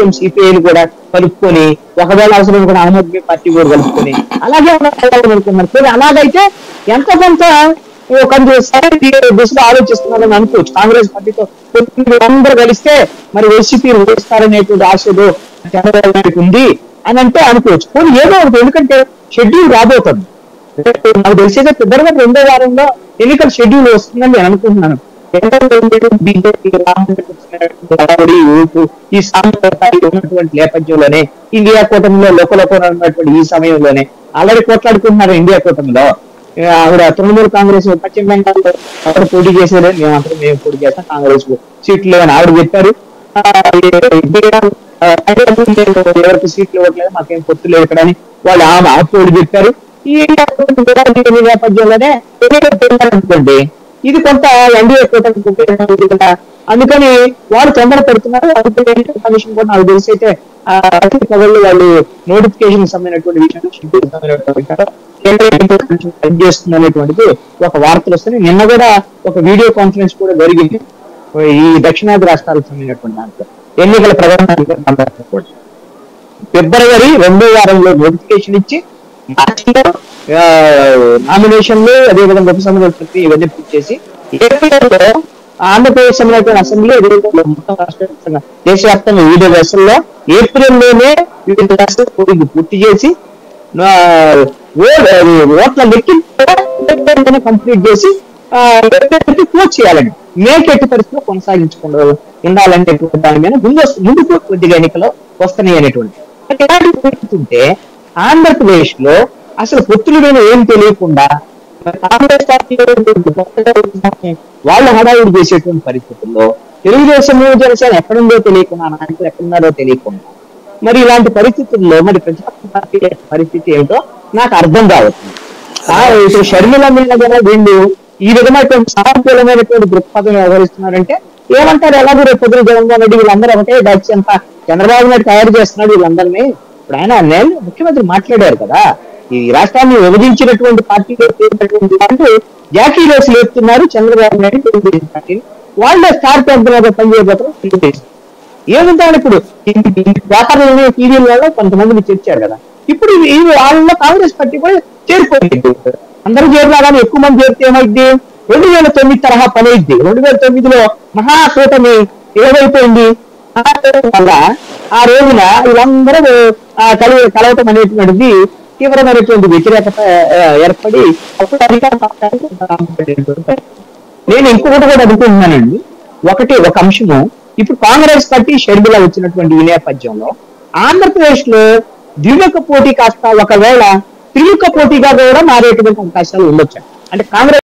సిపిఐలు కూడా కలుపుకొని ఒకవేళ అవసరం కూడా ఆమ్ ఆద్మీ పార్టీ కూడా కలుపుకొని అలాగే అనుకున్నారు. అలాగైతే ఎంత కొంత దిశలో ఆలోచిస్తున్నారని అనుకోవచ్చు. కాంగ్రెస్ పార్టీతో అందరూ కలిస్తే మరి వైసీపీ వేస్తారనేటువంటి ఆశలు చంద్రబాబు ఉంది అని అంటే అనుకోవచ్చు. కానీ ఏదో ఒకటి, ఎందుకంటే షెడ్యూల్ రాబోతుంది. నాకు తెలిసేదే ఫిబ్రవరి 2వ వారంలో ఎన్నికల షెడ్యూల్ వస్తుందని నేను అనుకుంటున్నాను. బీజేపీ ఈ సాంప్రదాయాలు ఉన్నటువంటి నేపథ్యంలోనే ఇండియా కూటమిలో లోకలోకం ఉన్నటువంటి ఈ సమయంలోనే ఆల్రెడీ కొట్లాడుకుంటున్నారు. ఇండియా కూటమిలో ఆవిడ తృణమూల్ కాంగ్రెస్ పశ్చిమ బెంగాల్లో అక్కడ పోటీ చేసేది, మేము పోటీ చేస్తాం, కాంగ్రెస్ సీట్లు లేవని ఆవిడ చెప్పారు. ఎవరికి సీట్లు ఇవ్వట్లేదు, మాకేం పొత్తు లేదు ఇక్కడ అని వాళ్ళు ఆమె పోటీ చెప్పారు. ఈ నేపథ్యంలోనే అనుకోండి ఇది కొంత ఎన్డీఏ కూటమి, అందుకని వాళ్ళు తొందర పెడుతున్నారు. కమిషన్ కూడా నాకు తెలిసి అయితే వాళ్ళు నోటిఫికేషన్ సంబంధించినటువంటి విషయం చేస్తుంది అనేటువంటిది ఒక వార్తలు వస్తున్నాయి. నిన్న కూడా ఒక వీడియో కాన్ఫరెన్స్ కూడా జరిగింది ఈ దక్షిణాది రాష్ట్రాలకు సంబంధించినటువంటి దాంట్లో ఎన్నికల ప్రధాన కూడా ఫిబ్రవరి 2వ వారంలో నోటిఫికేషన్ ఇచ్చి నామినేషన్లు అదేవిధంగా ఉపసంహరణ ప్రక్రియ ఇవన్నీ పూర్తి చేసి ఏప్రిల్లో ఆంధ్రప్రదేశ్ సంబంధించిన అసెంబ్లీ దేశవ్యాప్తంగా వివిధ దశల్లో ఏప్రిల్లోనే వివిధ దశల పోలింగ్ పూర్తి చేసి ఓట్ల లెక్కింపు కంప్లీట్ చేసి క్లోజ్ చేయాలండి. మేకి ఎట్టి పరిస్థితిలో కొనసాగించకుండా ఉండాలంటే దాని మీద ముందుకు కొద్దిగా ఎన్నికలు వస్తున్నాయి అనేటువంటి ఉంటే ఆంధ్రప్రదేశ్ లో అసలు పొత్తుల మీద ఏం తెలియకుండా కాంగ్రెస్ పార్టీ వాళ్ళు హడావుడి చేసేటువంటి పరిస్థితుల్లో తెలుగుదేశం జనసేన ఎక్కడుందో తెలియకుండా, నాయకులు ఎక్కడున్నారో తెలియకుండా మరి ఇలాంటి పరిస్థితుల్లో మరి ప్రజాపక్ష పార్టీ పరిస్థితి ఏమిటో నాకు అర్థం కావట్లేదు. ఇప్పుడు షర్మిల మీద కూడా వీళ్ళు ఈ విధమైనటువంటి సానుకూలమైనటువంటి దృక్పథం వ్యవహరిస్తున్నారంటే ఏమంటారు, ఎలాగో రేపు పొద్దున జగన్మోహన్ రెడ్డి వీళ్ళందరూ ఒకటే బ్యాచ్ అంతా చంద్రబాబు నాయుడు తయారు చేస్తున్నాడు వీళ్ళందరినీ. ఇప్పుడు ఆయన ముఖ్యమంత్రి మాట్లాడారు కదా, ఈ రాష్ట్రాన్ని విభజించినటువంటి పార్టీలు జాకీలోసి లేపుతున్నారు చంద్రబాబు నాయుడు తెలుగుదేశం పార్టీని, వాళ్ళే స్టార్ క్యాంపెయినర్గా పనిచేయబోతున్నారు. ఏముంటారు ఇప్పుడు వ్యాపారంలో టీవీల వల్ల కొంతమందిని చేర్చారు కదా, ఇప్పుడు ఈ వాళ్ళలో కాంగ్రెస్ పార్టీ కూడా చేరిపోయింది. అందరూ చేరినా కానీ ఎక్కువ మంది చేరితే ఏమైంది, 2009 తరహా పని అయింది. 2009లో మహాకూటమి ఏమైపోయింది వల్ల ఆ రోజున వీళ్ళందరూ కలవటం అనేటువంటిది తీవ్రమైనటువంటి వ్యతిరేకత ఏర్పడి అప్పుడు నేను ఇంకొకటి కూడా అనుకుంటున్నానండి. ఒక అంశము, ఇప్పుడు కాంగ్రెస్ పార్టీ షర్మిల వచ్చినటువంటి ఈ నేపథ్యంలో ఆంధ్రప్రదేశ్ లో ద్విముఖ పోటీ కాస్త ఒకవేళ త్రిముఖ పోటీగా కూడా మారేటువంటి అవకాశాలు ఉండొచ్చు. అంటే కాంగ్రెస్